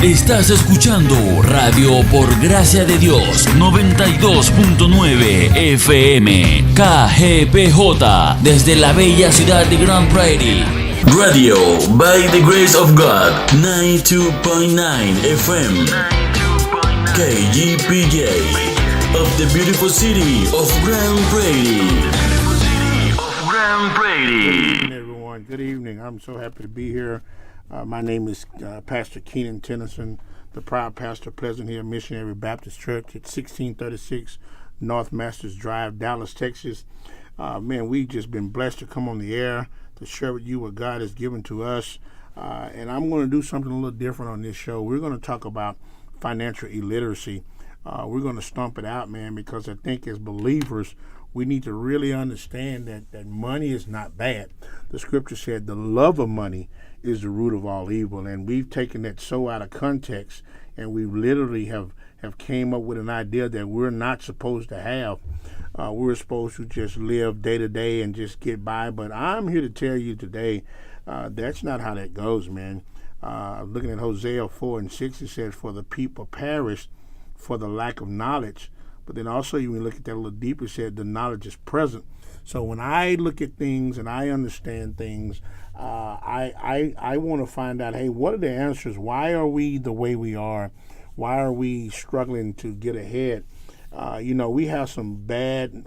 Estás escuchando Radio por Gracia de Dios 92.9 FM KGPJ desde la bella ciudad de Grand Prairie. Radio by the Grace of God 92.9 FM KGPJ of the beautiful city of Grand Prairie. Good evening. I'm so happy to be here. My name is Pastor Keenan Tennyson, the proud pastor present here at Missionary Baptist Church at 1636 North Masters Drive, Dallas, Texas. Man, we've just been blessed to come on the air to share with you what God has given to us. And I'm going to do something a little different on this show. We're going to talk about financial illiteracy. We're going to stomp it out, man, because I think as believers, we need to really understand that money is not bad. The scripture said the love of money is the root of all evil, and we've taken that so out of context, and we literally have came up with an idea that we're not supposed to have. We're supposed to just live day to day and just get by, but I'm here to tell you today that's not how that goes, man. Looking at Hosea 4:6, it says, for the people perished for the lack of knowledge. But then also, when you look at that a little deeper, it said the knowledge is present. So when I look at things and I understand things, I want to find out, hey, what are the answers? Why are we the way we are? Why are we struggling to get ahead? We have some bad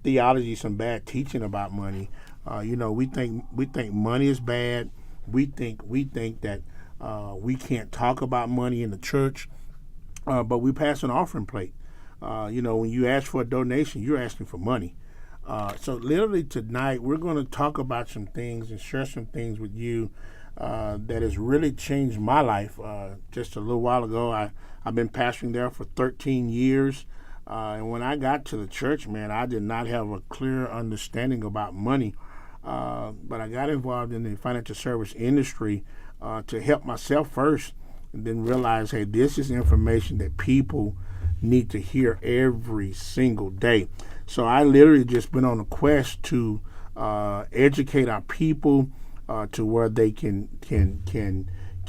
theology, some bad teaching about money. We think money is bad. We think that we can't talk about money in the church, but we pass an offering plate. When you ask for a donation, you're asking for money. So literally tonight, we're going to talk about some things and share some things with you that has really changed my life. Just a little while ago, I've been pastoring there for 13 years. And when I got to the church, man, I did not have a clear understanding about money. But I got involved in the financial service industry to help myself first, and then realize, hey, this is information that people need to hear every single day. So I literally just been on a quest to educate our people to where they can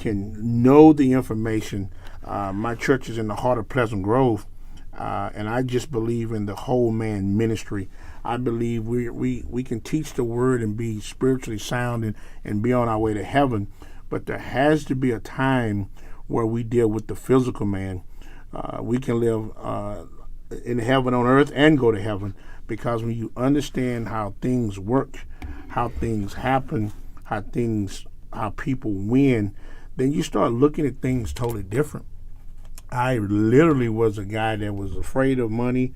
know the information. My church is in the heart of Pleasant Grove, and I just believe in the whole man ministry. I believe we can teach the word and be spiritually sound and be on our way to heaven, but there has to be a time where we deal with the physical man. We can live in heaven on earth and go to heaven, because when you understand how things work, how things happen, how people win, then you start looking at things totally different. I literally was a guy that was afraid of money.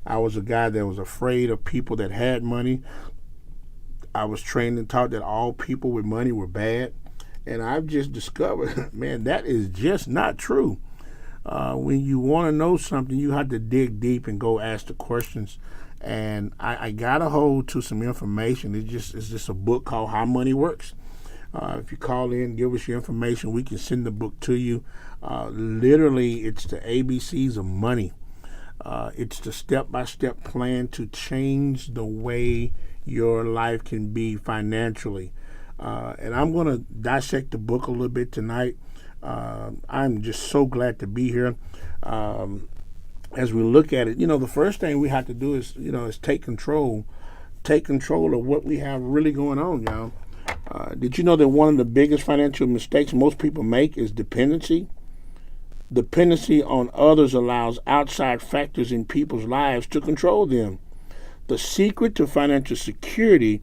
I was a guy that was afraid of people that had money. I was trained and taught that all people with money were bad. And I've just discovered, man, that is just not true. When you want to know something, you have to dig deep and go ask the questions. And I got a hold to some information. It's just a book called How Money Works. If you call in, give us your information, we can send the book to you. Literally, it's the ABCs of money. It's the step-by-step plan to change the way your life can be financially. And I'm going to dissect the book a little bit tonight. I'm just so glad to be here. As we look at it, the first thing we have to do is take control of what we have really going on, y'all. Did you know that one of the biggest financial mistakes most people make is dependency? Dependency on others allows outside factors in people's lives to control them. The secret to financial security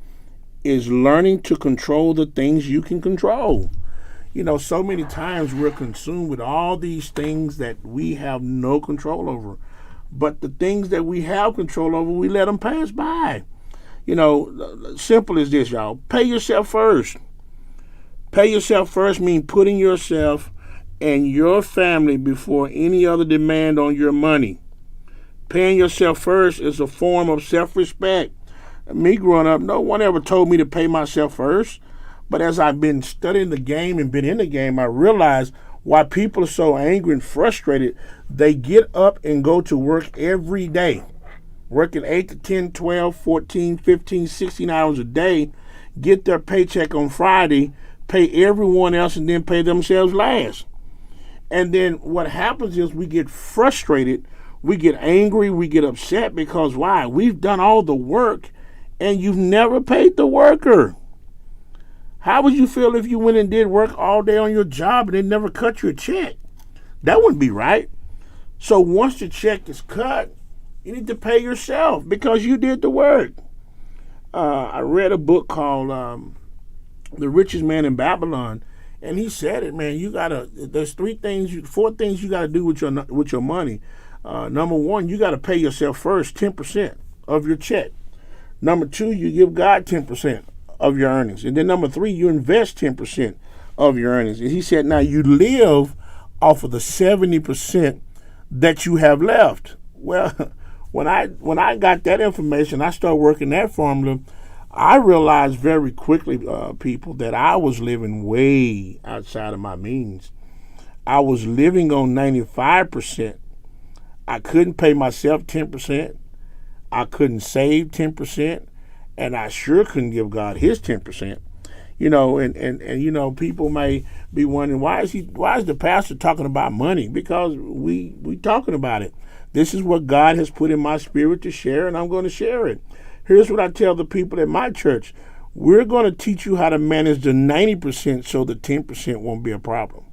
is learning to control the things you can control. So many times we're consumed with all these things that we have no control over. But the things that we have control over, we let them pass by. Simple as this, y'all. Pay yourself first. Pay yourself first means putting yourself and your family before any other demand on your money. Paying yourself first is a form of self-respect. Me growing up, no one ever told me to pay myself first. But as I've been studying the game and been in the game, I realized why people are so angry and frustrated. They get up and go to work every day, working 8 to 10, 12, 14, 15, 16 hours a day, get their paycheck on Friday, pay everyone else, and then pay themselves last. And then what happens is we get frustrated, we get angry, we get upset because why? We've done all the work and you've never paid the worker. How would you feel if you went and did work all day on your job and they never cut you a check? That wouldn't be right. So once the check is cut, you need to pay yourself because you did the work. I read a book called The Richest Man in Babylon, and he said it, man. There's four things you gotta do with your money. Number one, you gotta pay yourself first, 10% of your check. Number two, you give God 10% of your earnings. And then number three, you invest 10% of your earnings. And he said, now you live off of the 70% that you have left. Well, when I got that information, I started working that formula. I realized very quickly, people, that I was living way outside of my means. I was living on 95%. I couldn't pay myself 10%. I couldn't save 10%. And I sure couldn't give God his 10%. And people may be wondering, why is the pastor talking about money? Because we talking about it. This is what God has put in my spirit to share, and I'm going to share it. Here's what I tell the people at my church. We're going to teach you how to manage the 90% so the 10% won't be a problem.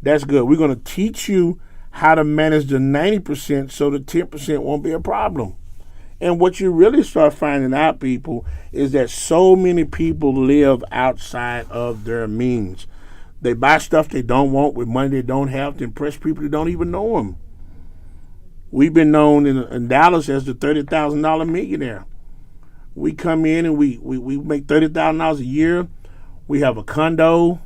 That's good. We're going to teach you how to manage the 90% so the 10% won't be a problem. And what you really start finding out, people, is that so many people live outside of their means. They buy stuff they don't want with money they don't have to impress people that don't even know them. We've been known in Dallas as the $30,000 millionaire. We come in and we make $30,000 a year. We have a condo.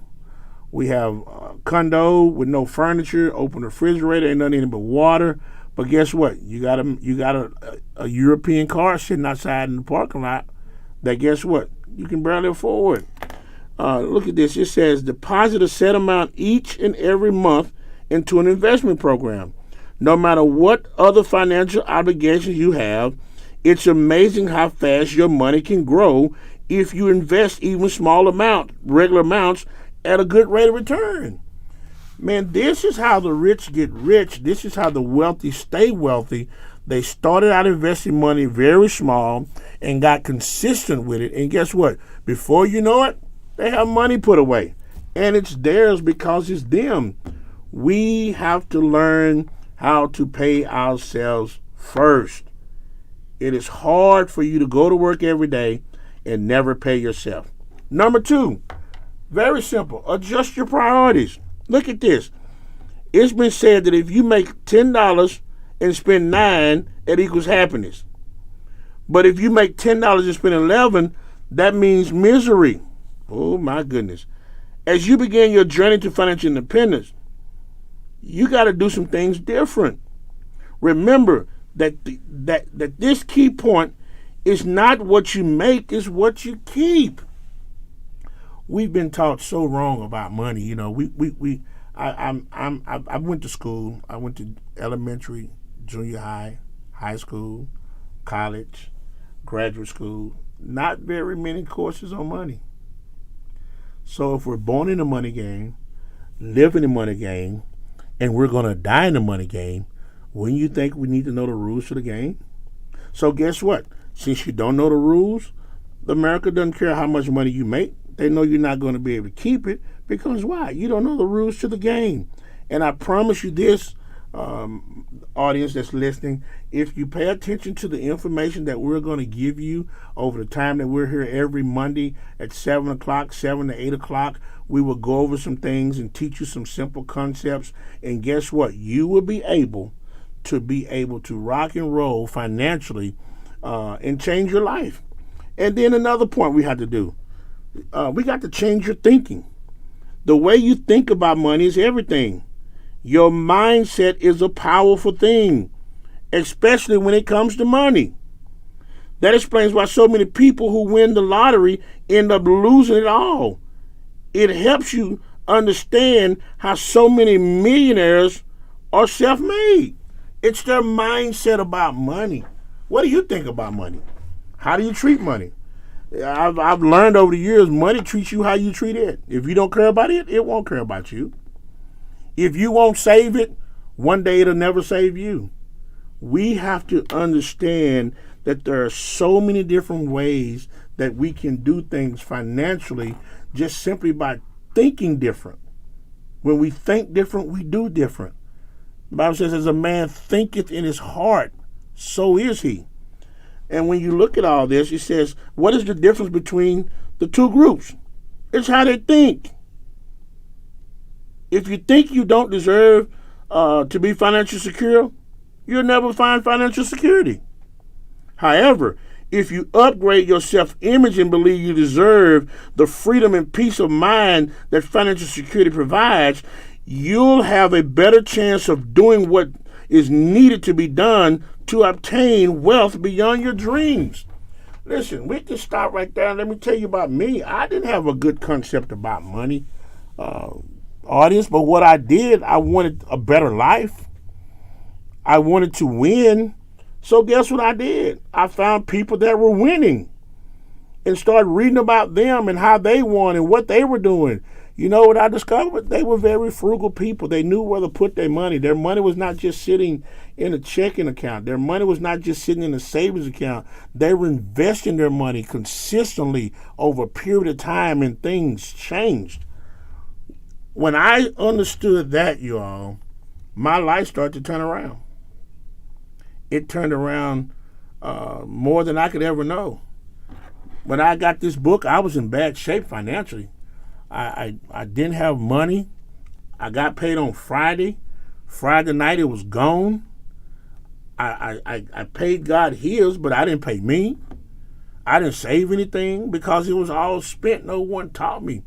We have a condo with no furniture, open refrigerator, ain't nothing in it but water. But guess what? You got a European car sitting outside in the parking lot that, guess what? You can barely afford. Look at this. It says deposit a set amount each and every month into an investment program. No matter what other financial obligations you have, it's amazing how fast your money can grow if you invest even small amounts, regular amounts, at a good rate of return. Man, this is how the rich get rich. This is how the wealthy stay wealthy. They started out investing money very small and got consistent with it. And guess what? Before you know it, they have money put away. And it's theirs because it's them. We have to learn how to pay ourselves first. It is hard for you to go to work every day and never pay yourself. Number two, very simple. Adjust your priorities. Look at this. It's been said that if you make $10 and spend $9, it equals happiness. But if you make $10 and spend $11, that means misery. Oh my goodness. As you begin your journey to financial independence, you got to do some things different. Remember that this key point is not what you make, it's what you keep. We've been taught so wrong about money. You know, I went to school. I went to elementary, junior high, high school, college, graduate school. Not very many courses on money. So if we're born in the money game, live in the money game, and we're going to die in the money game, wouldn't you think we need to know the rules to the game? So guess what? Since you don't know the rules, America doesn't care how much money you make. They know you're not going to be able to keep it because why? You don't know the rules to the game. And I promise you this, audience that's listening, if you pay attention to the information that we're going to give you over the time that we're here every Monday at 7 o'clock, 7 to 8 o'clock, we will go over some things and teach you some simple concepts. And guess what? You will be able to rock and roll financially and change your life. And then another point we have to do, we got to change your thinking. The way you think about money is everything. Your mindset is a powerful thing, especially when it comes to money. That explains why so many people who win the lottery end up losing it all. It helps you understand how so many millionaires are self-made. It's their mindset about money. What do you think about money? How do you treat money? I've learned over the years, money treats you how you treat it. If you don't care about it, it won't care about you. If you won't save it, one day it'll never save you. We have to understand that there are so many different ways that we can do things financially just simply by thinking different. When we think different, we do different. The Bible says, as a man thinketh in his heart, so is he. And when you look at all this, it says, what is the difference between the two groups? It's how they think. If you think you don't deserve to be financially secure, you'll never find financial security. However, if you upgrade your self-image and believe you deserve the freedom and peace of mind that financial security provides, you'll have a better chance of doing what is needed to be done to obtain wealth beyond your dreams. Listen, we can stop right there and let me tell you about me. I didn't have a good concept about money, audience, but what I did, I wanted a better life. I wanted to win. So guess what I did? I found people that were winning and started reading about them and how they won and what they were doing. You know what I discovered? They were very frugal people. They knew where to put their money. Their money was not just sitting in a checking account. Their money was not just sitting in a savings account. They were investing their money consistently over a period of time, and things changed. When I understood that, you all, my life started to turn around. It turned around more than I could ever know. When I got this book, I was in bad shape financially. I didn't have money. I got paid on Friday. Friday night it was gone. I paid God his, but I didn't pay me. I didn't save anything because it was all spent. No one taught me.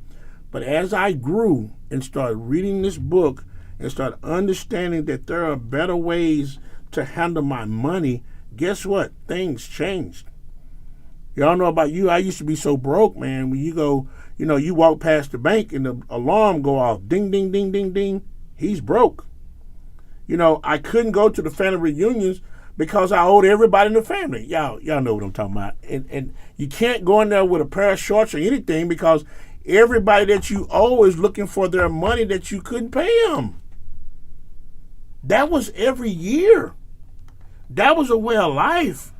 But as I grew and started reading this book and started understanding that there are better ways to handle my money, guess what? Things changed. Y'all know about you. I used to be so broke, man. When you go, you walk past the bank and the alarm go off. Ding, ding, ding, ding, ding. He's broke. I couldn't go to the family reunions because I owed everybody in the family. Y'all know what I'm talking about. And you can't go in there with a pair of shorts or anything because everybody that you owe is looking for their money that you couldn't pay them. That was every year. That was a way of life.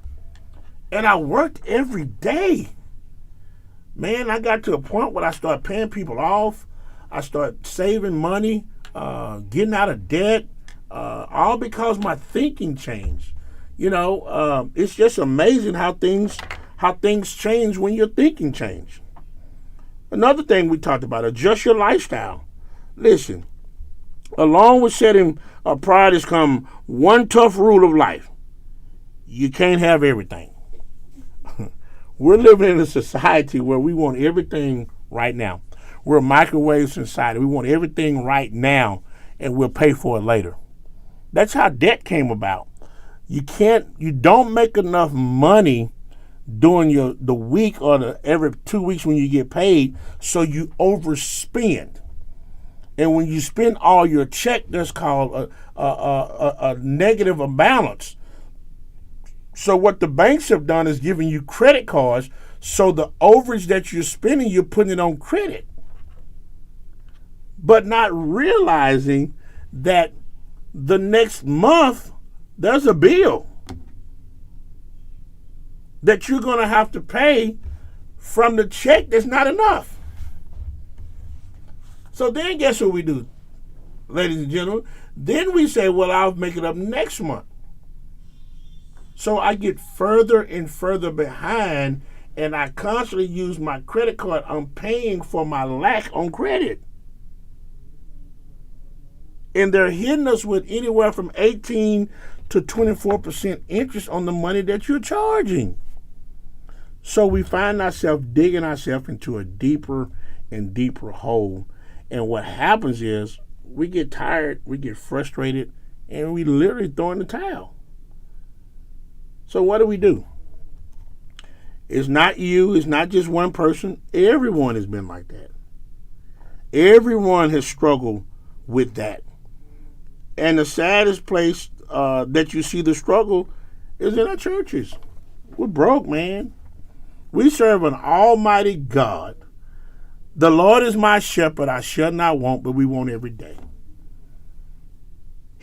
And I worked every day. Man, I got to a point where I started paying people off. I started saving money, getting out of debt, all because my thinking changed. It's just amazing how things change when your thinking change. Another thing we talked about, adjust your lifestyle. Listen, along with setting priorities come one tough rule of life. You can't have everything. We're living in a society where we want everything right now. We're a microwave society. We want everything right now, and we'll pay for it later. That's how debt came about. You don't make enough money during the week or every 2 weeks when you get paid, so you overspend. And when you spend all your check, that's called a negative balance. So what the banks have done is giving you credit cards, so the overage that you're spending, you're putting it on credit. But not realizing that the next month, there's a bill that you're going to have to pay from the check that's not enough. So then guess what we do, ladies and gentlemen? Then we say, well, I'll make it up next month. So I get further and further behind, and I constantly use my credit card. I'm paying for my lack on credit. And they're hitting us with anywhere from 18 to 24% interest on the money that you're charging. So we find ourselves digging ourselves into a deeper and deeper hole. And what happens is we get tired, we get frustrated, and we literally throw in the towel. So what do? It's not you. It's not just one person. Everyone has been like that. Everyone has struggled with that. And the saddest place that you see the struggle is in our churches. We're broke, man. We serve an almighty God. The Lord is my shepherd. I shall not want, but we want every day.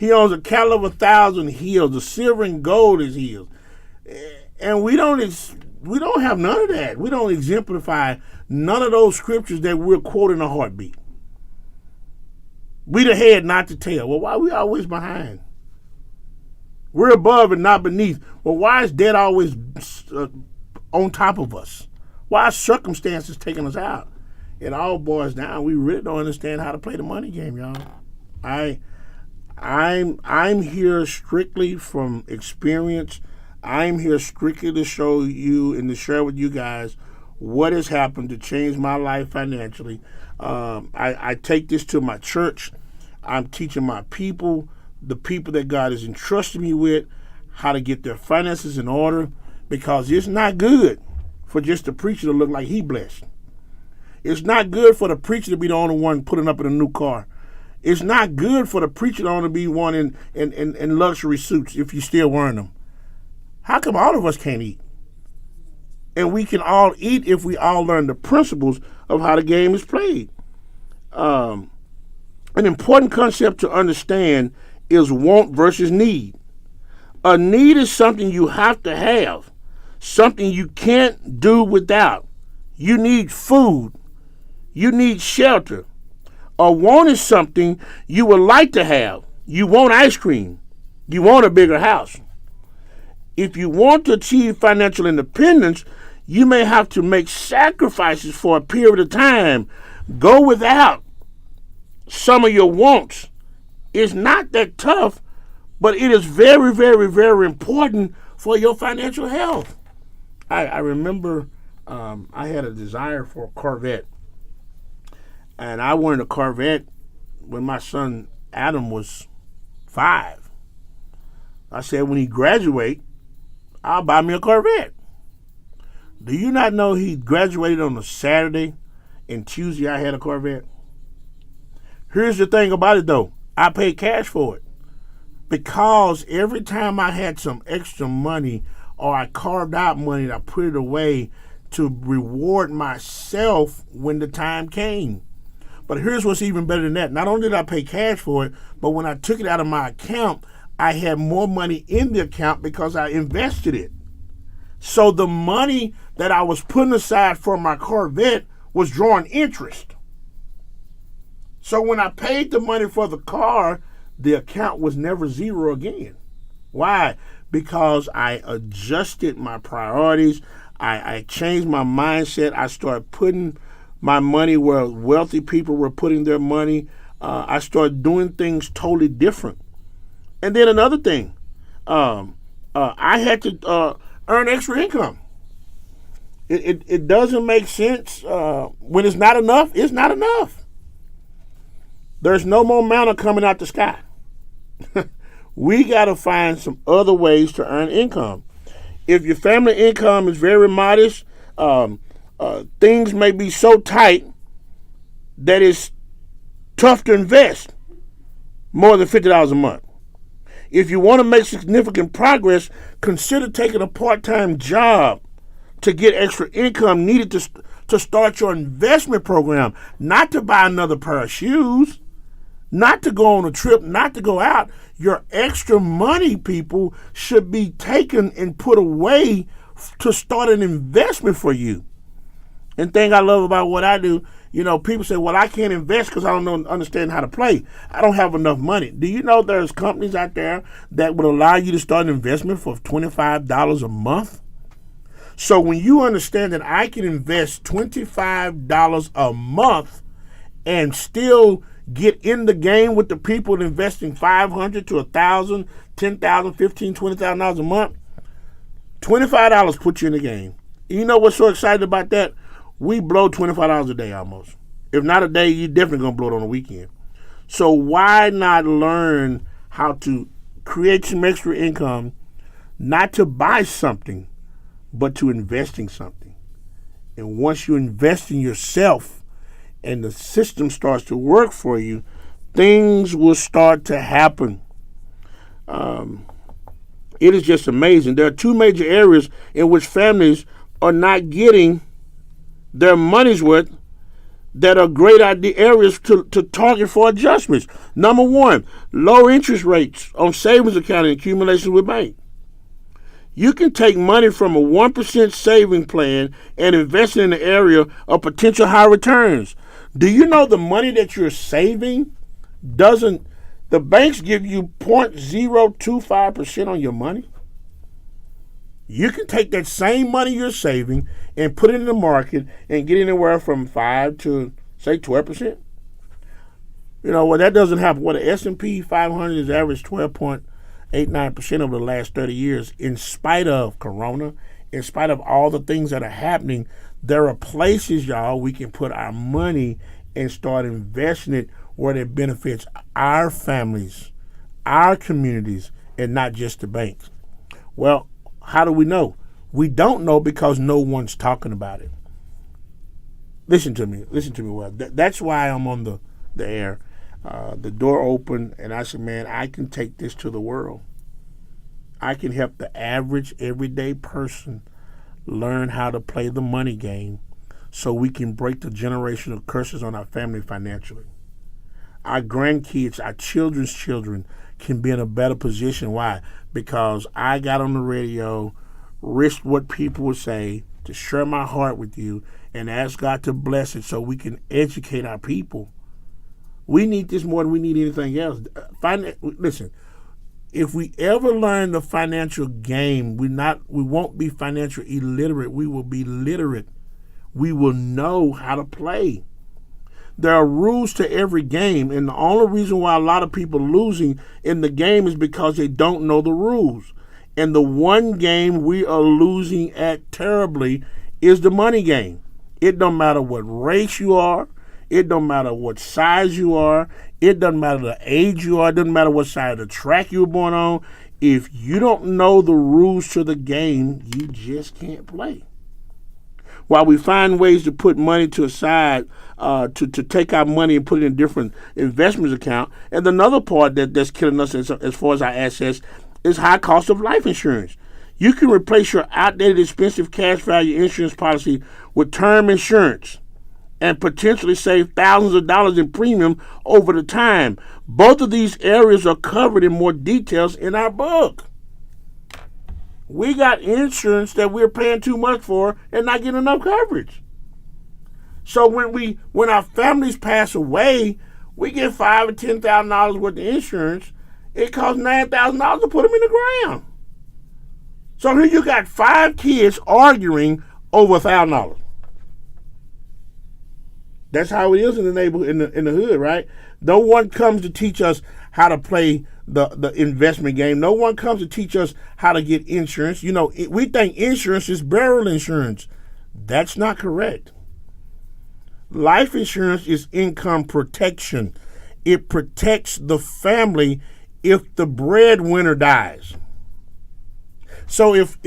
He owns a cattle of 1,000 hills. The silver and gold is his. And we don't have none of that. We don't exemplify none of those scriptures that we're quoting a heartbeat. We the head, not the tail. Well, why are we always behind? We're above and not beneath. Well, why is debt always on top of us? Why are circumstances taking us out? It all boils down. We really don't understand how to play the money game, y'all. I'm here strictly from experience. I'm here strictly to show you and to share with you guys what has happened to change my life financially. I take this to my church. I'm teaching my people, the people that God has entrusted me with, how to get their finances in order, because it's not good for just the preacher to look like he blessed. It's not good for the preacher to be the only one putting up in a new car. It's not good for the preacher to only be one in luxury suits if you're still wearing them. How come all of us can't eat? And we can all eat if we all learn the principles of how the game is played. An important concept to understand is want versus need. A need is something you have to have, something you can't do without. You need food. You need shelter. A want is something you would like to have. You want ice cream. You want a bigger house. If you want to achieve financial independence, you may have to make sacrifices for a period of time. Go without some of your wants. It's not that tough, but it is very, very, very important for your financial health. I remember I had a desire for a Corvette. And I wanted a Corvette when my son Adam was 5. I said, when he graduates, I'll buy me a Corvette. Do you not know he graduated on a Saturday and Tuesday I had a Corvette? Here's the thing about it though. I paid cash for it. Because every time I had some extra money or I carved out money and I put it away to reward myself when the time came. But here's what's even better than that. Not only did I pay cash for it, but when I took it out of my account, I had more money in the account because I invested it. So the money that I was putting aside for my Corvette was drawing interest. So when I paid the money for the car, the account was never zero again. Why? Because I adjusted my priorities. I changed my mindset. I started putting my money where wealthy people were putting their money. I started doing things totally different. And then another thing, I had to earn extra income. It doesn't make sense. When it's not enough, it's not enough. There's no more manna coming out the sky. We got to find some other ways to earn income. If your family income is very modest, things may be so tight that it's tough to invest more than $50 a month. If you want to make significant progress, consider taking a part-time job to get extra income needed to start your investment program, not to buy another pair of shoes, not to go on a trip, not to go out. Your extra money, people, should be taken and put away to start an investment for you. And thing I love about what I do, people say, well, I can't invest because I don't understand how to play. I don't have enough money. Do you know there's companies out there that would allow you to start an investment for $25 a month? So when you understand that I can invest $25 a month and still get in the game with the people investing $500 to $1,000, $10,000, $15,000, $20,000 a month, $25 puts you in the game. You know what's so exciting about that? We blow $25 a day almost. If not a day, you're definitely going to blow it on the weekend. So why not learn how to create some extra income, not to buy something, but to invest in something? And once you invest in yourself and the system starts to work for you, things will start to happen. It is just amazing. There are two major areas in which families are not getting their money's worth that are great idea areas to target for adjustments. Number one, low interest rates on savings account and accumulations with bank. You can take money from a 1% saving plan and invest it in the area of potential high returns. Do you know the money that you're saving doesn't, the banks give you 0.025% on your money? You can take that same money you're saving and put it in the market and get anywhere from 5 to, say, 12%. Well, that doesn't happen. The S&P 500 has averaged 12.89% over the last 30 years. In spite of Corona, in spite of all the things that are happening, there are places, y'all, we can put our money and start investing it where it benefits our families, our communities, and not just the banks. Well, how do we know? We don't know because no one's talking about it. Listen to me well. That's why I'm on the air. The door opened, and I said, man, I can take this to the world. I can help the average, everyday person learn how to play the money game so we can break the generational curses on our family financially. Our grandkids, our children's children can be in a better position. Why? Because I got on the radio, risked what people would say to share my heart with you and ask God to bless it so we can educate our people. We need this more than we need anything else. Listen, if we ever learn the financial game, we won't be financial illiterate. We will be literate. We will know how to play. There are rules to every game, and the only reason why a lot of people are losing in the game is because they don't know the rules. And the one game we are losing at terribly is the money game. It don't matter what race you are. It don't matter what size you are. It doesn't matter the age you are. It doesn't matter what side of the track you were born on. If you don't know the rules to the game, you just can't play. While we find ways to put money to aside, to take our money and put it in different investments account, and another part that's killing us as far as our assets is high cost of life insurance. You can replace your outdated, expensive cash value insurance policy with term insurance and potentially save thousands of dollars in premium over the time. Both of these areas are covered in more details in our book. We got insurance that we're paying too much for and not getting enough coverage. So when our families pass away, we get $5,000 or $10,000 worth of insurance. It costs $9,000 to put them in the ground. So here you got 5 kids arguing over $1,000. That's how it is in the neighborhood, in the hood, right? No one comes to teach us how to play the investment game. No one comes to teach us how to get insurance. We think insurance is burial insurance. That's not correct. Life insurance is income protection. It protects the family if the breadwinner dies. So if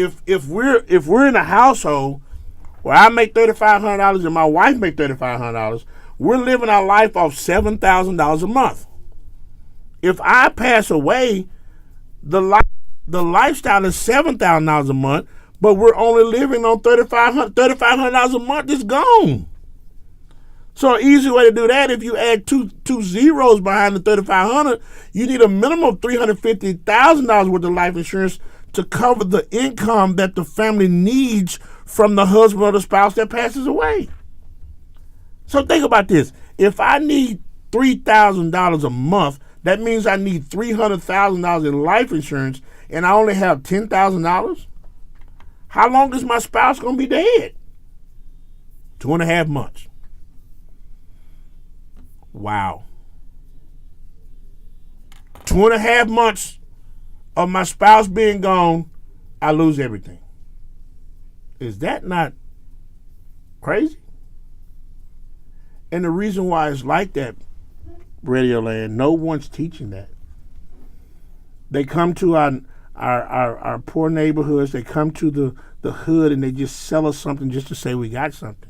we're in a household where I make $3,500 and my wife make $3,500, we're living our life off $7,000 a month. If I pass away, the lifestyle is $7,000 a month, but we're only living on $3,500 a month is gone. So an easy way to do that, if you add two zeros behind the $3,500, you need a minimum of $350,000 worth of life insurance to cover the income that the family needs from the husband or the spouse that passes away. So think about this. If I need $3,000 a month, that means I need $300,000 in life insurance, and I only have $10,000. How long is my spouse going to be dead? 2.5 months. Wow. 2.5 months of my spouse being gone, I lose everything. Is that not crazy? And the reason why it's like that, Radio Land, no one's teaching that. They come to our poor neighborhoods, they come to the hood, and they just sell us something just to say we got something.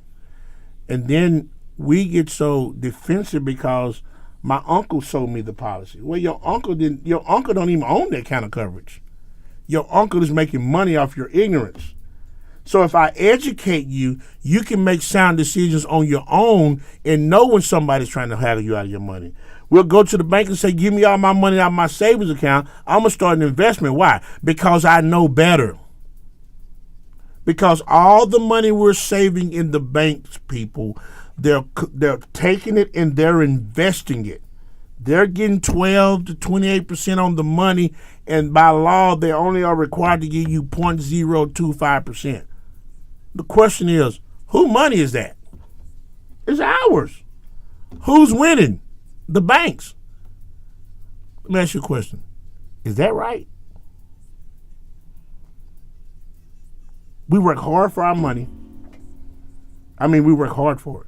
And then we get so defensive because my uncle sold me the policy. Well, your uncle don't even own that kind of coverage. Your uncle is making money off your ignorance. So if I educate you, you can make sound decisions on your own and know when somebody's trying to haggle you out of your money. We'll go to the bank and say, give me all my money out of my savings account. I'm going to start an investment. Why? Because I know better. Because all the money we're saving in the banks, people, they're taking it and they're investing it. They're getting 12 to 28% on the money, and by law, they only are required to give you 0.025%. The question is, whose money is that? It's ours. Who's winning? The banks. Let me ask you a question. Is that right? We work hard for our money. We work hard for it.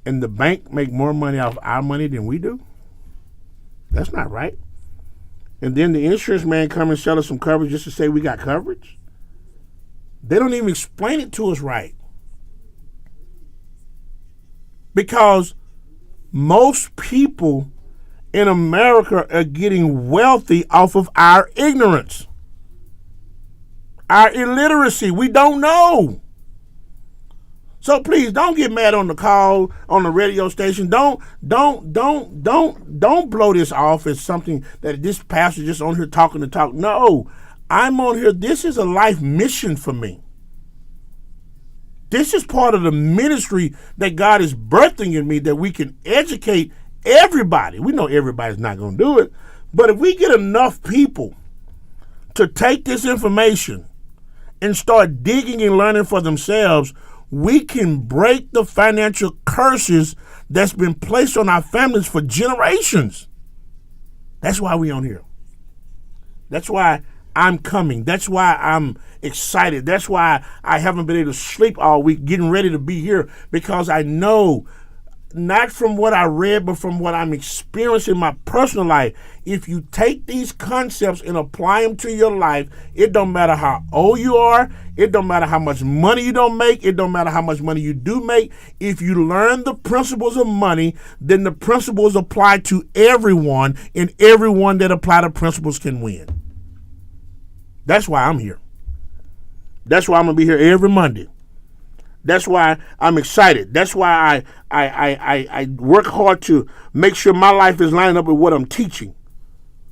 And the bank make more money off our money than we do? That's not right. And then the insurance man come and sell us some coverage just to say we got coverage? They don't even explain it to us right. Because most people in America are getting wealthy off of our ignorance, our illiteracy. We don't know. So please don't get mad on the call on the radio station. Don't blow this off as something that this pastor just on here talking to talk. No, I'm on here. This is a life mission for me. This is part of the ministry that God is birthing in me, that we can educate everybody. We know everybody's not going to do it, but if we get enough people to take this information and start digging and learning for themselves, we can break the financial curses that's been placed on our families for generations. That's why we on here. That's why I'm coming. That's why I'm excited. That's why I haven't been able to sleep all week getting ready to be here, because I know, not from what I read, but from what I'm experiencing in my personal life, if you take these concepts and apply them to your life, it don't matter how old you are, it don't matter how much money you don't make, it don't matter how much money you do make. If you learn the principles of money, then the principles apply to everyone, and everyone that apply the principles can win. That's why I'm here. That's why I'm going to be here every Monday. That's why I'm excited. That's why I work hard to make sure my life is lining up with what I'm teaching.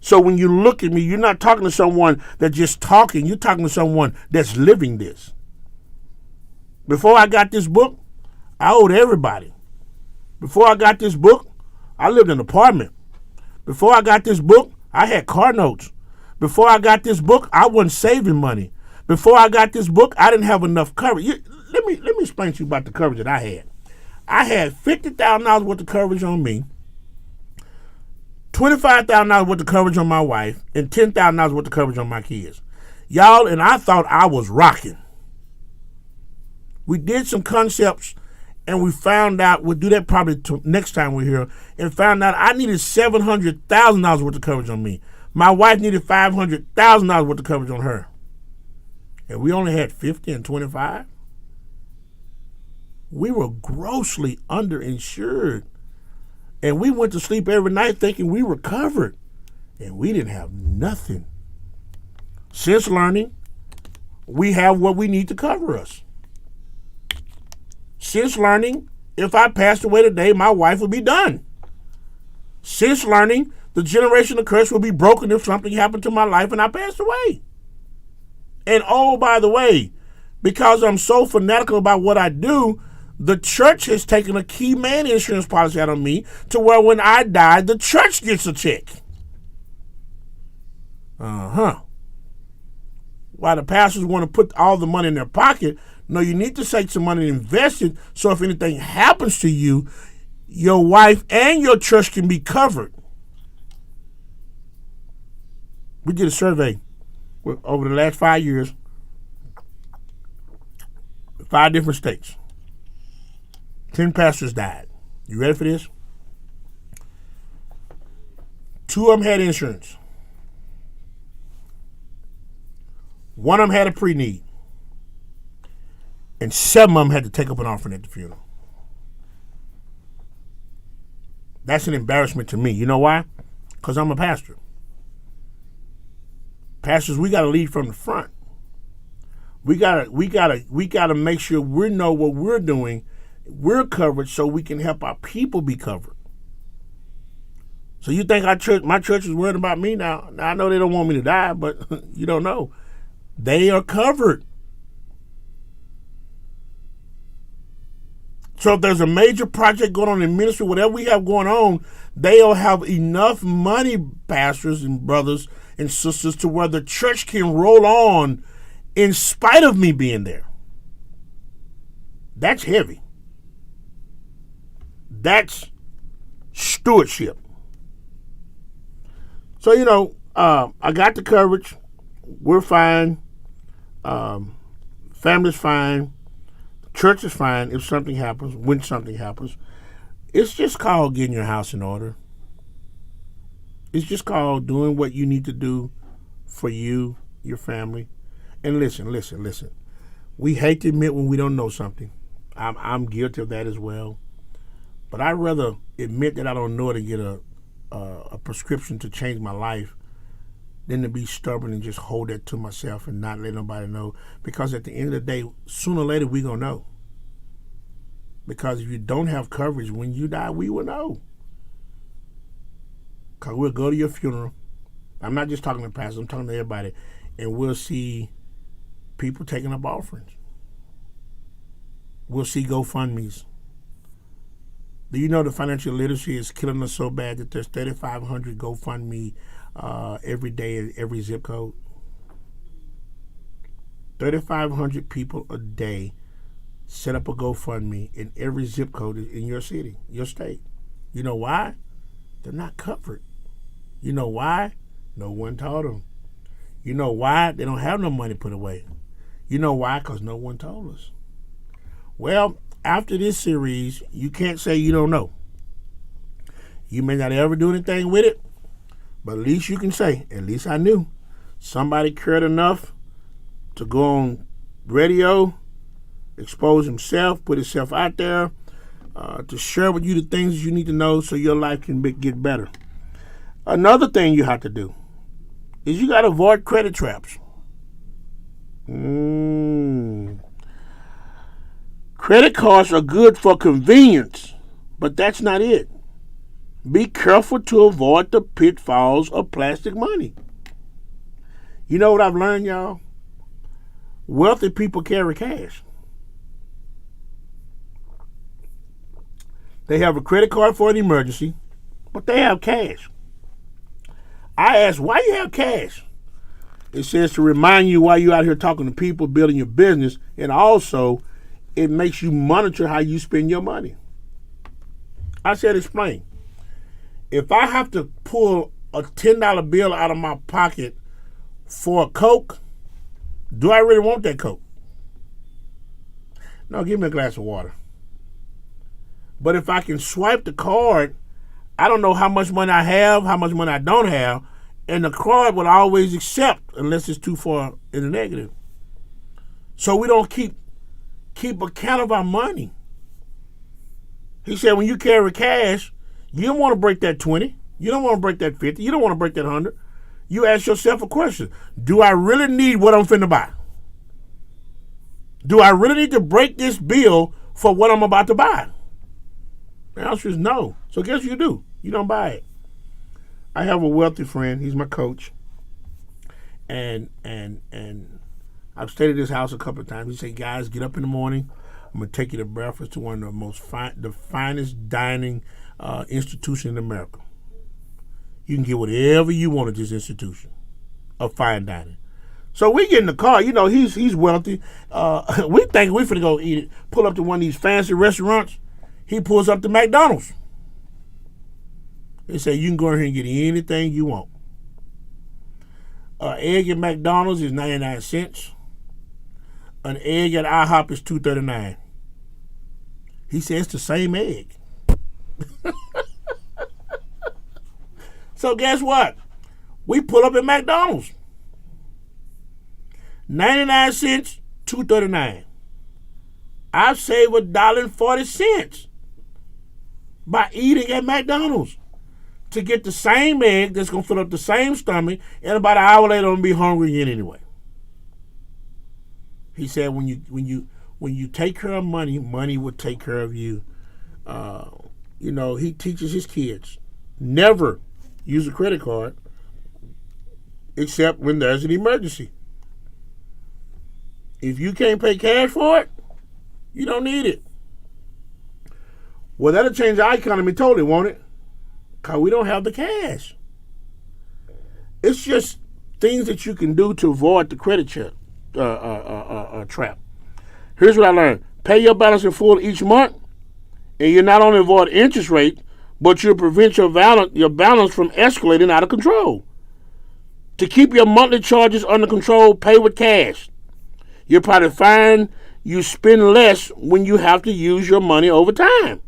So when you look at me, you're not talking to someone that's just talking. You're talking to someone that's living this. Before I got this book, I owed everybody. Before I got this book, I lived in an apartment. Before I got this book, I had car notes. Before I got this book, I wasn't saving money. Before I got this book, I didn't have enough coverage. Let me explain to you about the coverage that I had. I had $50,000 worth of coverage on me, $25,000 worth of coverage on my wife, and $10,000 worth of coverage on my kids. Y'all, and I thought I was rocking. We did some concepts, and we found out, we'll do that probably next time we're here, and found out I needed $700,000 worth of coverage on me. My wife needed $500,000 worth of coverage on her. And we only had 50 and 25. We were grossly underinsured. And we went to sleep every night thinking we were covered. And we didn't have nothing. Since learning, we have what we need to cover us. Since learning, if I passed away today, my wife would be done. Since learning, the generational curse will be broken if something happened to my life and I passed away. And oh, by the way, because I'm so fanatical about what I do, the church has taken a key man insurance policy out of me to where when I die, the church gets a check. Why the pastors want to put all the money in their pocket? No, you need to take some money and invest it so if anything happens to you, your wife and your church can be covered. We did a survey over the last 5 years, 5 different states. 10 pastors died. You ready for this? 2 of them had insurance. 1 of them had a pre-need. And 7 of them had to take up an offering at the funeral. That's an embarrassment to me. You know why? Because I'm a pastor. Pastors, we got to lead from the front. We gotta make sure we know what we're doing. We're covered so we can help our people be covered. So you think my church is worried about me now? Now I know they don't want me to die, but you don't know. They are covered. So if there's a major project going on in ministry, whatever we have going on, they'll have enough money, pastors and brothers and sisters, to where the church can roll on in spite of me being there. That's heavy. That's stewardship. So, I got the coverage. We're fine. Family's fine. Church is fine if something happens, when something happens. It's just called getting your house in order. It's just called doing what you need to do for you, your family. And listen. We hate to admit when we don't know something. I'm guilty of that as well. But I'd rather admit that I don't know it and get a prescription to change my life than to be stubborn and just hold that to myself and not let nobody know. Because at the end of the day, sooner or later, we're going to know. Because if you don't have coverage, when you die, we will know. Because we'll go to your funeral. I'm not just talking to pastors, I'm talking to everybody. And we'll see people taking up offerings. We'll see GoFundMes. Do you know the financial literacy is killing us so bad that there's 3,500 GoFundMe every day in every zip code? 3,500 people a day set up a GoFundMe in every zip code in your city, your state. You know why? They're not covered. You know why? No one taught them. You know why? They don't have no money put away. You know why? Because no one told us. Well, after this series, you can't say you don't know. You may not ever do anything with it, but at least you can say, at least I knew. Somebody cared enough to go on radio, expose himself, put himself out there, to share with you the things you need to know so your life can get better. Another thing you have to do is you got to avoid credit traps. Credit cards are good for convenience, but that's not it. Be careful to avoid the pitfalls of plastic money. You know what I've learned, y'all? Wealthy people carry cash. They have a credit card for an emergency, but they have cash. I asked, why you have cash? It says to remind you while you're out here talking to people, building your business, and also it makes you monitor how you spend your money. I said, explain. If I have to pull a $10 bill out of my pocket for a Coke, do I really want that Coke? No, give me a glass of water. But if I can swipe the card, I don't know how much money I have, how much money I don't have, and the card will always accept unless it's too far in the negative. So we don't keep account of our money. He said when you carry cash, you don't want to break that 20. You don't want to break that 50. You don't want to break that 100. You ask yourself a question. Do I really need what I'm finna buy? Do I really need to break this bill for what I'm about to buy? The answer is no. So guess what you do? You don't buy it. I have a wealthy friend. He's my coach. And I've stayed at his house a couple of times. He said, guys, get up in the morning. I'm going to take you to breakfast to one of the finest dining institution in America. You can get whatever you want at this institution of fine dining. So we get in the car. You know, he's wealthy. We think we're finna go eat it. Pull up to one of these fancy restaurants. He pulls up to McDonald's. They say you can go in here and get anything you want. An egg at McDonald's is 99 cents. An egg at IHOP is $2.39. He says it's the same egg. So guess what? We pull up at McDonald's. 99 cents, $2.39. I've saved $1.40 by eating at McDonald's to get the same egg that's going to fill up the same stomach, and about an hour later I'm going to be hungry again anyway. He said when you take care of money, money will take care of you. He teaches his kids never use a credit card except when there's an emergency. If you can't pay cash for it, you don't need it. Well, that'll change our economy totally, won't it? Because we don't have the cash. It's just things that you can do to avoid the credit trap. Here's what I learned. Pay your balance in full each month, and you not only avoid interest rate, but you'll prevent your balance from escalating out of control. To keep your monthly charges under control, pay with cash. You'll probably find you spend less when you have to use your money over time.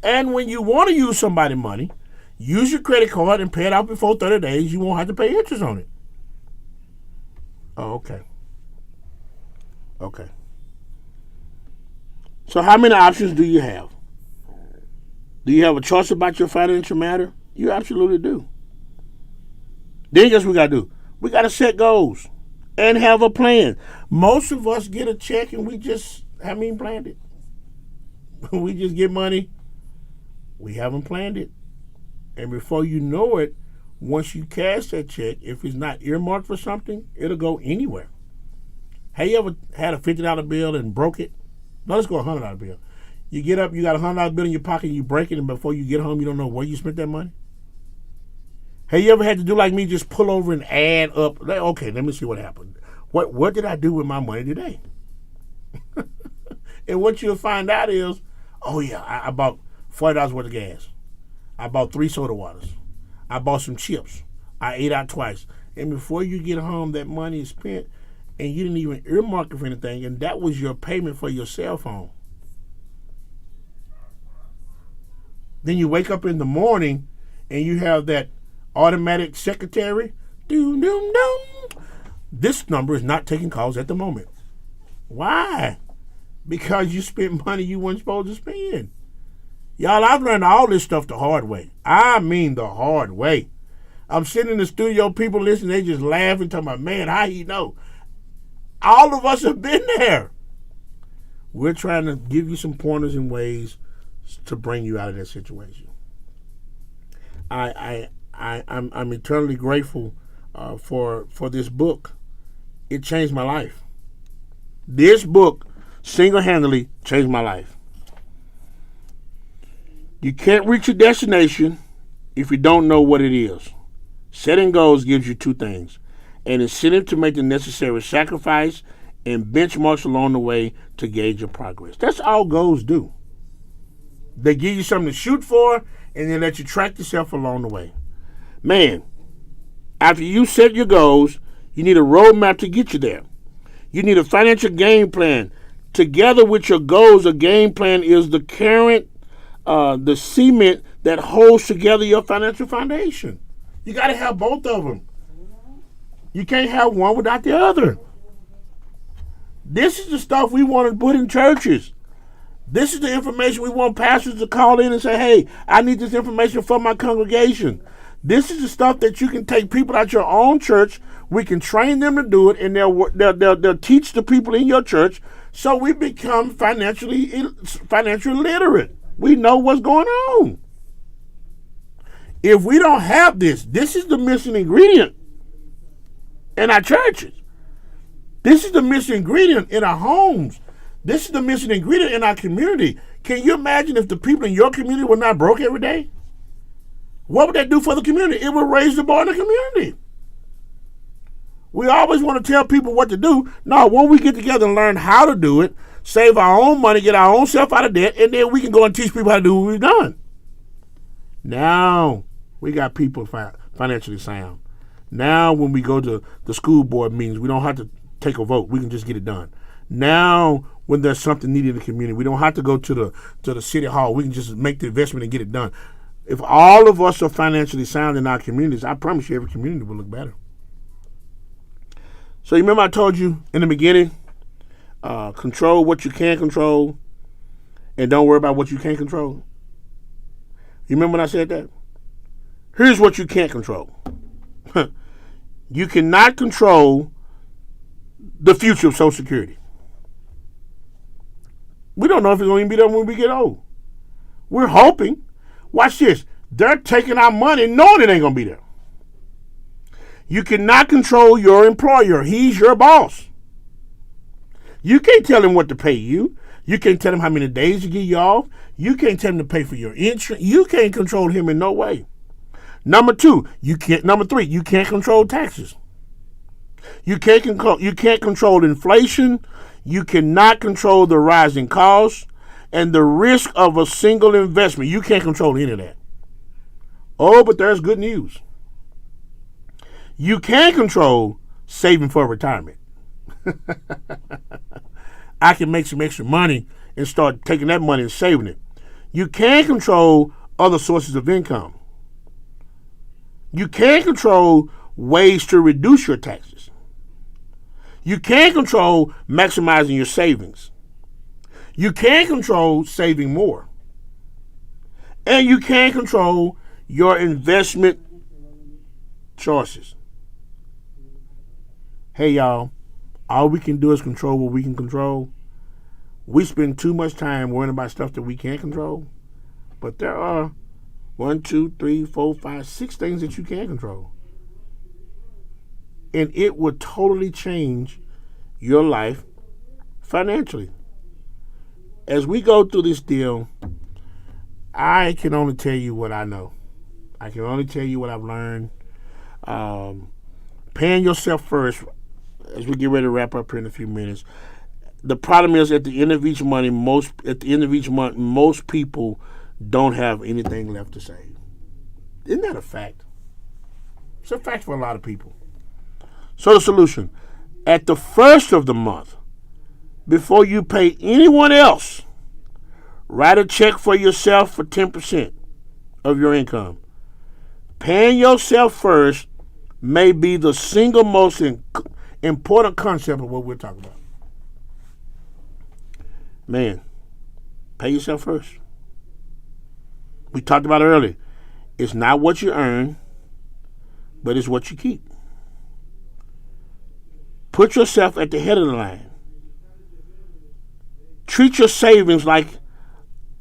And when you want to use somebody's money, use your credit card and pay it out before 30 days. You won't have to pay interest on it. Oh, okay. Okay. So how many options do you have? Do you have a choice about your financial matter? You absolutely do. Then guess what we got to do? We got to set goals and have a plan. Most of us get a check and we just haven't even planned it. We just get money. We haven't planned it. And before you know it, once you cash that check, if it's not earmarked for something, it'll go anywhere. Have you ever had a $50 bill and broke it? No, let's go a $100 bill. You get up, you got a $100 bill in your pocket, and you break it, and before you get home, you don't know where you spent that money? Have you ever had to do like me, just pull over and add up? Okay, let me see what happened. What did I do with my money today? And what you'll find out is, oh yeah, I bought $40 worth of gas. I bought 3 soda waters. I bought some chips. I ate out twice. And before you get home, that money is spent, and you didn't even earmark it for anything, and that was your payment for your cell phone. Then you wake up in the morning, and you have that automatic secretary. Doom, doom, doom. This number is not taking calls at the moment. Why? Because you spent money you weren't supposed to spend. Y'all, I've learned all this stuff the hard way. I mean the hard way. I'm sitting in the studio, people listening, they just laughing, talking about, man, how you know? All of us have been there. We're trying to give you some pointers and ways to bring you out of that situation. I'm eternally grateful for this book. It changed my life. This book single-handedly changed my life. You can't reach your destination if you don't know what it is. Setting goals gives you 2 things: an incentive to make the necessary sacrifice and benchmarks along the way to gauge your progress. That's all goals do. They give you something to shoot for, and then let you track yourself along the way. Man, after you set your goals, you need a roadmap to get you there. You need a financial game plan. Together with your goals, a game plan is the the cement that holds together your financial foundation. You got to have both of them. You can't have one without the other. This is the stuff we want to put in churches. This is the information we want pastors to call in and say, hey, I need this information for my congregation. This is the stuff that you can take people at your own church. We can train them to do it, and they'll teach the people in your church, so we become financially literate. We know what's going on. If we don't have this is the missing ingredient in our churches. This is the missing ingredient in our homes. This is the missing ingredient in our community. Can you imagine if the people in your community were not broke every day? What would that do for the community? It would raise the bar in the community. We always want to tell people what to do. No, when we get together and learn how to do it, save our own money, get our own self out of debt, and then we can go and teach people how to do what we've done. Now we got people financially sound. Now when we go to the school board meetings, we don't have to take a vote. We can just get it done. Now when there's something needed in the community, we don't have to go to the city hall. We can just make the investment and get it done. If all of us are financially sound in our communities, I promise you every community will look better. So you remember I told you in the beginning, control what you can control and don't worry about what you can't control? You remember when I said that? Here's what you can't control. You cannot control the future of Social Security. We don't know if it's going to be there when we get old. We're hoping. Watch this. They're taking our money knowing it ain't going to be there. You cannot control your employer. He's your boss. You can't tell him what to pay you. You can't tell him how many days to give you off. You can't tell him to pay for your insurance. You can't control him in no way. Number three, you can't control taxes. You can't control inflation. You cannot control the rising costs and the risk of a single investment. You can't control any of that. Oh, but there's good news. You can control saving for retirement. I can make some extra money and start taking that money and saving it. You can control other sources of income. You can control ways to reduce your taxes. You can control maximizing your savings. You can control saving more. And you can control your investment choices. Hey, y'all, all we can do is control what we can control. We spend too much time worrying about stuff that we can't control. But there are 1, 2, 3, 4, 5, 6 things that you can control. And it will totally change your life financially. As we go through this deal, I can only tell you what I know. I can only tell you what I've learned. Paying yourself first, as we get ready to wrap up here in a few minutes. The problem is at the end of each month, most people don't have anything left to save. Isn't that a fact? It's a fact for a lot of people. So the solution, at the first of the month, before you pay anyone else, write a check for yourself for 10% of your income. Paying yourself first may be the single most important concept of what we're talking about. Man, pay yourself first. We talked about it earlier. It's not what you earn, but it's what you keep. Put yourself at the head of the line. Treat your savings like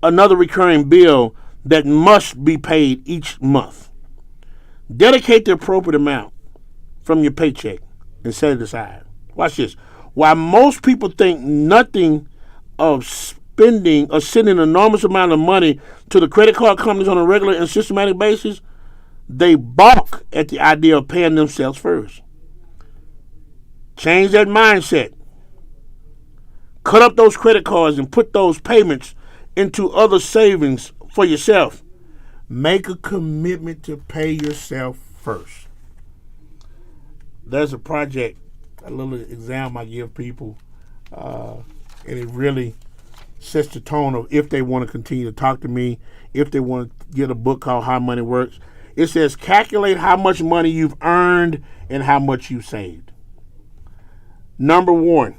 another recurring bill that must be paid each month. Dedicate the appropriate amount from your paycheck and set it aside. Watch this. While most people think nothing of spending or sending an enormous amount of money to the credit card companies on a regular and systematic basis, they balk at the idea of paying themselves first. Change that mindset. Cut up those credit cards and put those payments into other savings for yourself. Make a commitment to pay yourself first. There's a project, a little exam I give people, and it really sets the tone of if they want to continue to talk to me, if they want to get a book called How Money Works. It says calculate how much money you've earned and how much you've saved. Number 1,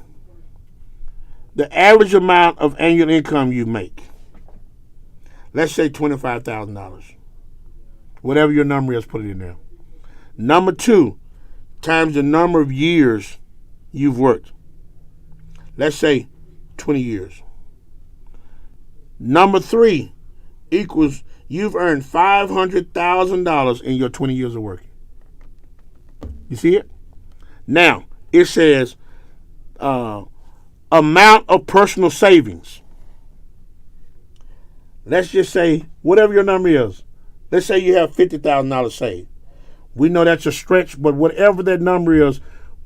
the average amount of annual income you make. Let's say $25,000. Whatever your number is, put it in there. Number 2, times the number of years you've worked. Let's say 20 years. Number 3 equals you've earned $500,000 in your 20 years of working. You see it? Now, it says amount of personal savings. Let's just say, whatever your number is, let's say you have $50,000 saved. We know that's a stretch, but whatever that number is,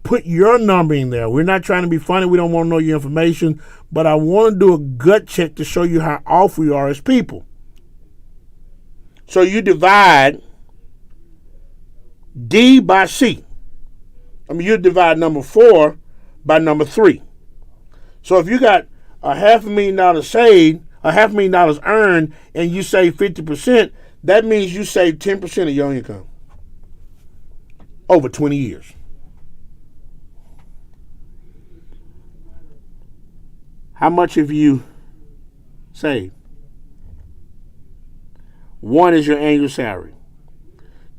put your number in there. We're not trying to be funny. We don't want to know your information, but I want to do a gut check to show you how off we are as people. So you divide D by C. You divide number 4 by number 3. So if you got $500,000 saved, $500,000 earned, and you save 50%, that means you save 10% of your income over 20 years. How much have you saved? 1 is your annual salary.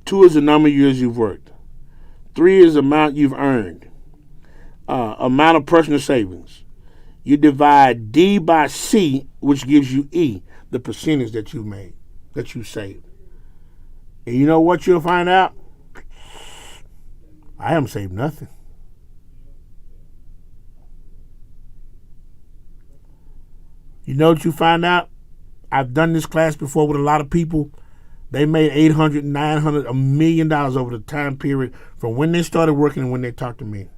2 is the number of years you've worked. 3 is the amount you've earned. amount of personal savings. You divide D by C, which gives you E, the percentage that you made, that you saved. And you know what you'll find out? I haven't saved nothing. You know what you find out? I've done this class before with a lot of people. They made $800, $900, $1 million over the time period from when they started working and when they talked to me.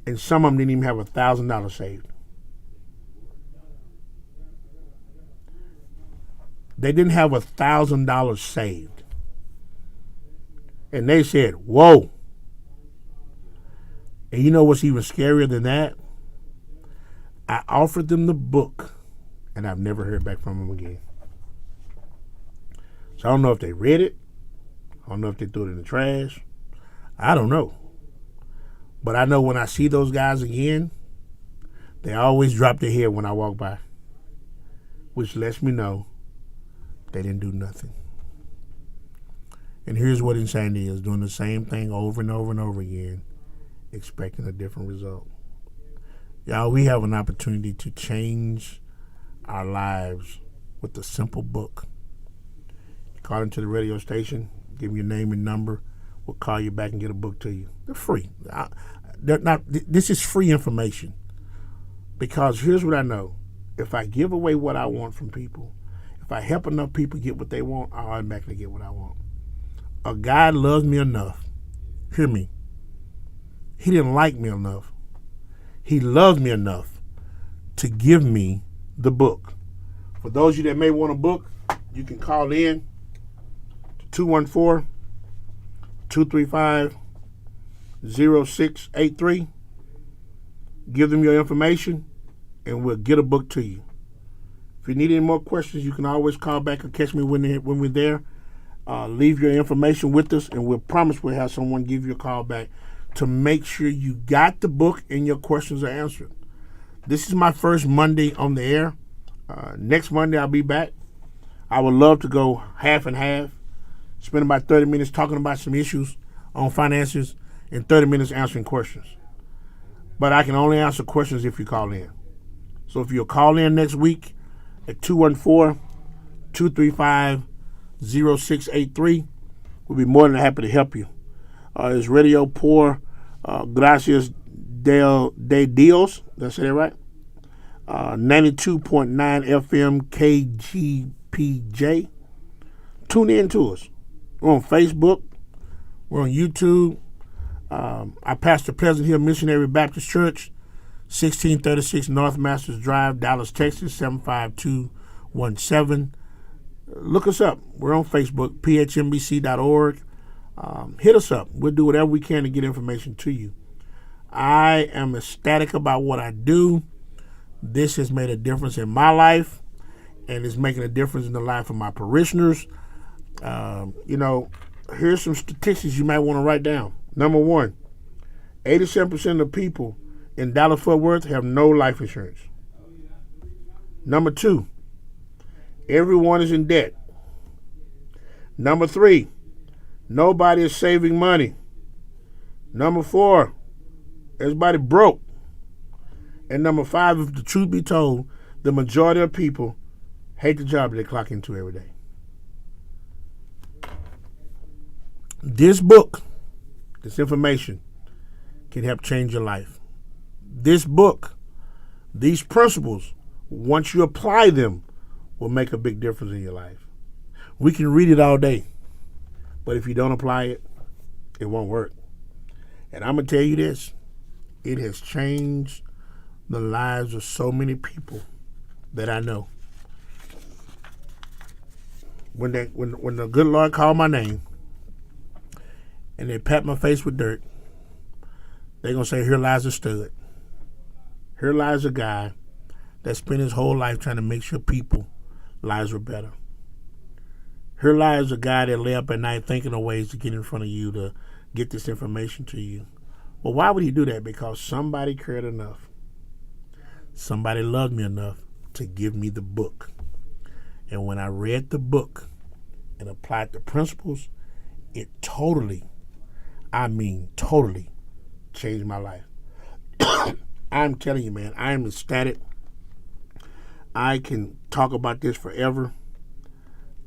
And some of them didn't even have $1,000 saved. They didn't have $1,000 saved. And they said, whoa. And you know what's even scarier than that? I offered them the book, and I've never heard back from them again. So I don't know if they read it. I don't know if they threw it in the trash. I don't know. But I know when I see those guys again, they always drop their head when I walk by, which lets me know they didn't do nothing. And here's what insanity is: doing the same thing over and over and over again, expecting a different result. Y'all, we have an opportunity to change our lives with a simple book. You call into the radio station, give me your name and number. We'll call you back and get a book to you. They're free. This is free information. Because here's what I know. If I give away what I want from people, if I help enough people get what they want, I automatically get what I want. A guy loves me enough. Hear me. He didn't like me enough. He loved me enough to give me the book. For those of you that may want a book, you can call in to 214-235-0683. Give them your information, and we'll get a book to you. If you need any more questions, you can always call back or catch me when we're there. Leave your information with us, and we'll promise we'll have someone give you a call back to make sure you got the book and your questions are answered. This is my first Monday on the air. Next Monday I'll be back. I would love to go half and half, spend about 30 minutes talking about some issues on finances and 30 minutes answering questions. But I can only answer questions if you call in. So if you'll call in next week at 214-235-0683, we'll be more than happy to help you. It's Radio Por Gracias de Dios. Did I say that right? 92.9 FM KGPJ. Tune in to us. We're on Facebook. We're on YouTube. I pastor Pleasant Hill Missionary Baptist Church, 1636 North Masters Drive, Dallas, Texas, 75217. Look us up. We're on Facebook, phmbc.org. Hit us up. We'll do whatever we can to get information to you. I am ecstatic about what I do. This has made a difference in my life, and it's making a difference in the life of my parishioners. Here's some statistics you might want to write down. Number one, 87% of people in Dallas-Fort Worth have no life insurance. Number two, everyone is in debt. Number three, nobody is saving money. Number four, everybody broke. And number five, if the truth be told, the majority of people hate the job that they clock into every day. This book, this information, can help change your life. This book, these principles, once you apply them, will make a big difference in your life. We can read it all day, but if you don't apply it, it won't work. And I'm going to tell you this, it has changed the lives of so many people that I know. When the good Lord called my name and they pat my face with dirt, they're going to say, here lies a stud. Here lies a guy that spent his whole life trying to make sure people lives were better. Here lies a guy that lay up at night thinking of ways to get in front of you to get this information to you. Well, why would he do that? Because somebody cared enough. Somebody loved me enough to give me the book. And when I read the book and applied the principles, it totally changed my life. I'm telling you, man, I am ecstatic. I can talk about this forever.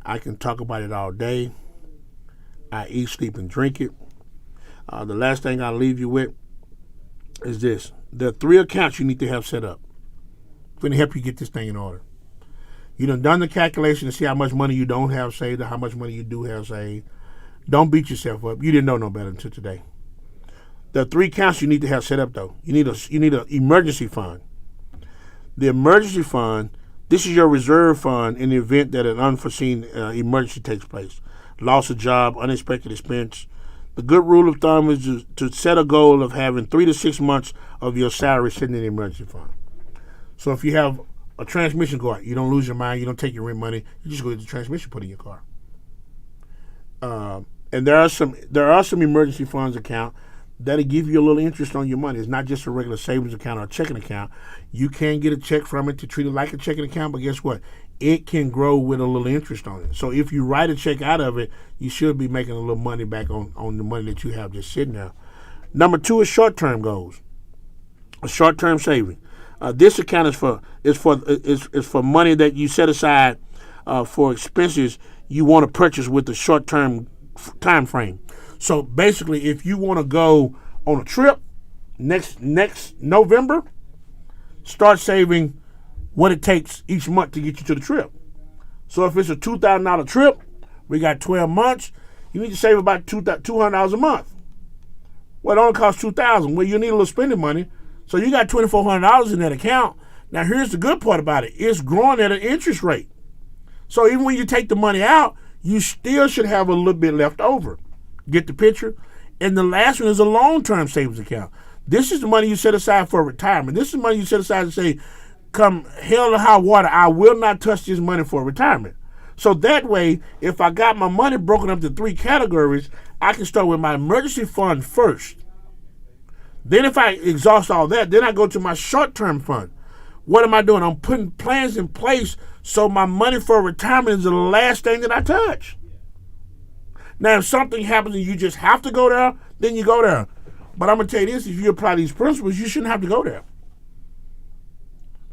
I can talk about it all day. I eat, sleep, and drink it. The last thing I'll leave you with is this. There are 3 accounts you need to have set up. It's going to help you get this thing in order. You done the calculation to see how much money you don't have saved or how much money you do have saved. Don't beat yourself up. You didn't know no better until today. There are 3 accounts you need to have set up, though. You need an emergency fund. The emergency fund, this is your reserve fund in the event that an unforeseen emergency takes place. Loss of job, unexpected expense. The good rule of thumb is to set a goal of having 3 to 6 months of your salary sitting in the emergency fund. So if you have a transmission go out, you don't lose your mind, you don't take your rent money, you just go get the transmission put in your car. And there are some emergency funds account that'll give you a little interest on your money. It's not just a regular savings account or a checking account. You can get a check from it to treat it like a checking account, but guess what? It can grow with a little interest on it. So if you write a check out of it, you should be making a little money back on the money that you have just sitting there. Number 2 is short-term goals, a short-term saving. This account is for money that you set aside for expenses you want to purchase with the short-term time frame. So basically, if you want to go on a trip next November, start saving what it takes each month to get you to the trip. So if it's a $2,000 trip, we got 12 months, you need to save about $200 a month. Well, it only costs $2,000. Well, you need a little spending money. So you got $2,400 in that account. Now, here's the good part about it. It's growing at an interest rate. So even when you take the money out, you still should have a little bit left over. Get the picture? And the last one is a long-term savings account. This is the money you set aside for retirement. This is money you set aside to say, come hell or high water, I will not touch this money for retirement. So that way, if I got my money broken up into 3 categories, I can start with my emergency fund first. Then if I exhaust all that, then I go to my short-term fund. What am I doing? I'm putting plans in place so my money for retirement is the last thing that I touch. Now, if something happens and you just have to go there, then you go there. But I'm going to tell you this, if you apply these principles, you shouldn't have to go there.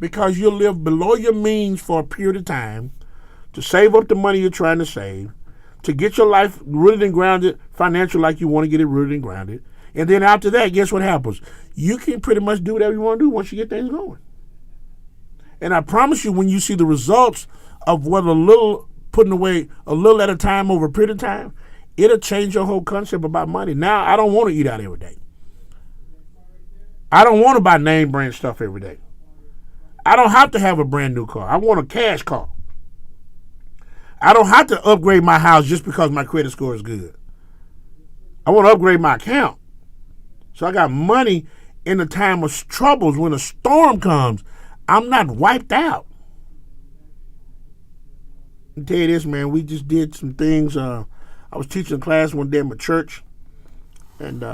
Because you'll live below your means for a period of time to save up the money you're trying to save, to get your life rooted and grounded, financial like you want to get it rooted and grounded. And then after that, guess what happens? You can pretty much do whatever you want to do once you get things going. And I promise you, when you see the results of what putting away a little at a time over a period of time, it'll change your whole concept about money. Now, I don't want to eat out every day. I don't want to buy name brand stuff every day. I don't have to have a brand new car. I want a cash car. I don't have to upgrade my house just because my credit score is good. I want to upgrade my account. So I got money in the time of troubles. When a storm comes, I'm not wiped out. I'll tell you this, man. We just did some things. I was teaching a class one day at my church, and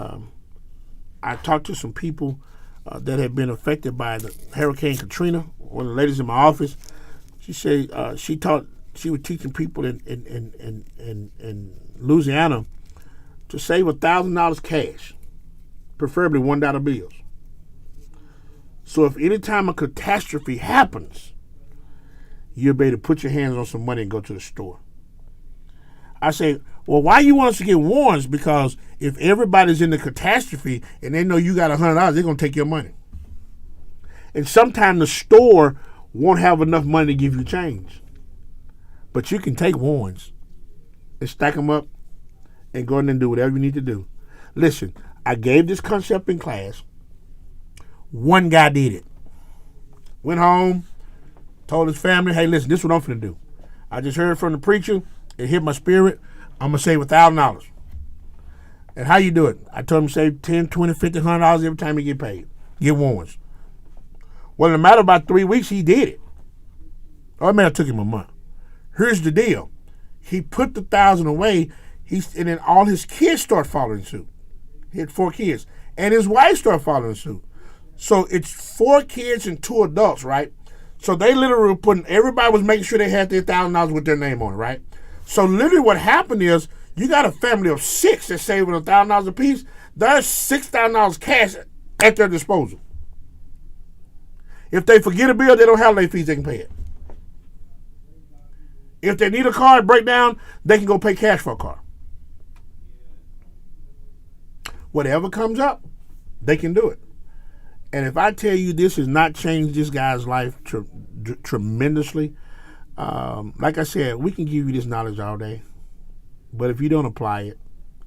I talked to some people that had been affected by the Hurricane Katrina. One of the ladies in my office, she said she was teaching people in Louisiana to save $1,000 cash, preferably $1 bills. So if any time a catastrophe happens, you'll be able to put your hands on some money and go to the store. I say, well, why you want us to get warrants? Because if everybody's in the catastrophe and they know you got $100, they're going to take your money. And sometimes the store won't have enough money to give you change. But you can take warrants and stack them up and go in and do whatever you need to do. Listen, I gave this concept in class. One guy did it. Went home, told his family, hey, listen, this is what I'm finna do. I just heard from the preacher. It hit my spirit. I'm going to save $1,000. And how you do it? I told him to save $10, $20, $50, $100 every time he get paid. Get warrants. Well, in a matter of about 3 weeks, he did it. Oh, man, it took him a month. Here's the deal. He put the $1,000 away, and then all his kids start following suit. He had 4 kids. And his wife started following suit. So it's 4 kids and 2 adults, right? So they literally were putting, everybody was making sure they had their $1,000 with their name on it, right? So literally what happened is, you got a family of 6 that's saving $1,000 apiece. There's $6,000 cash at their disposal. If they forget a bill, they don't have late fees, they can pay it. If they need a car breakdown, they can go pay cash for a car. Whatever comes up, they can do it. And if I tell you this has not changed this guy's life tremendously, like I said, we can give you this knowledge all day, but if you don't apply it,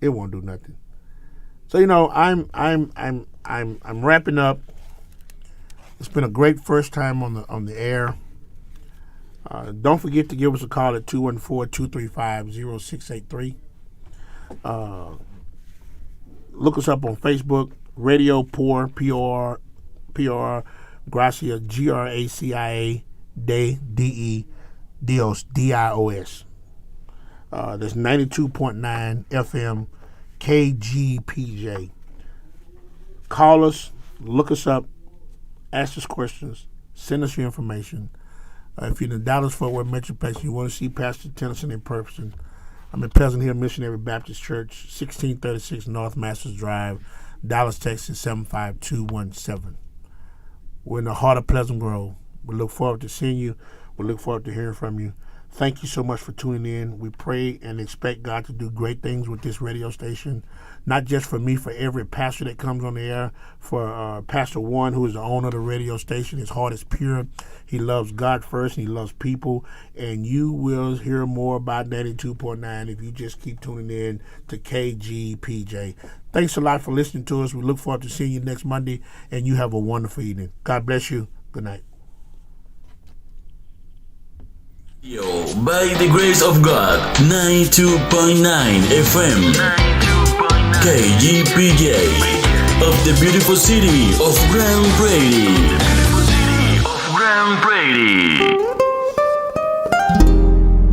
it won't do nothing. So I'm wrapping up. It's been a great first time on the air. Don't forget to give us a call at 214-235-0683. Look us up on Facebook, Radio Por, P-O-R, Gracia, Gracia, Day, D-E-Dios, D-I-O-S. That's 92.9 FM, KGPJ. Call us, look us up, ask us questions, send us your information. If you're in the Dallas-Fort Worth Metroplex and you want to see Pastor Tennyson in person, I'm at Pleasant Hill Missionary Baptist Church, 1636 North Masters Drive, Dallas, Texas, 75217. We're in the heart of Pleasant Grove. We look forward to seeing you. We look forward to hearing from you. Thank you so much for tuning in. We pray and expect God to do great things with this radio station, not just for me, for every pastor that comes on the air, for Pastor Warren, who is the owner of the radio station. His heart is pure. He loves God first, and he loves people. And you will hear more about 92.9 if you just keep tuning in to KGPJ. Thanks a lot for listening to us. We look forward to seeing you next Monday, and you have a wonderful evening. God bless you. Good night. By the grace of God, 92.9 FM, KGPJ, of the beautiful city of Grand Prairie.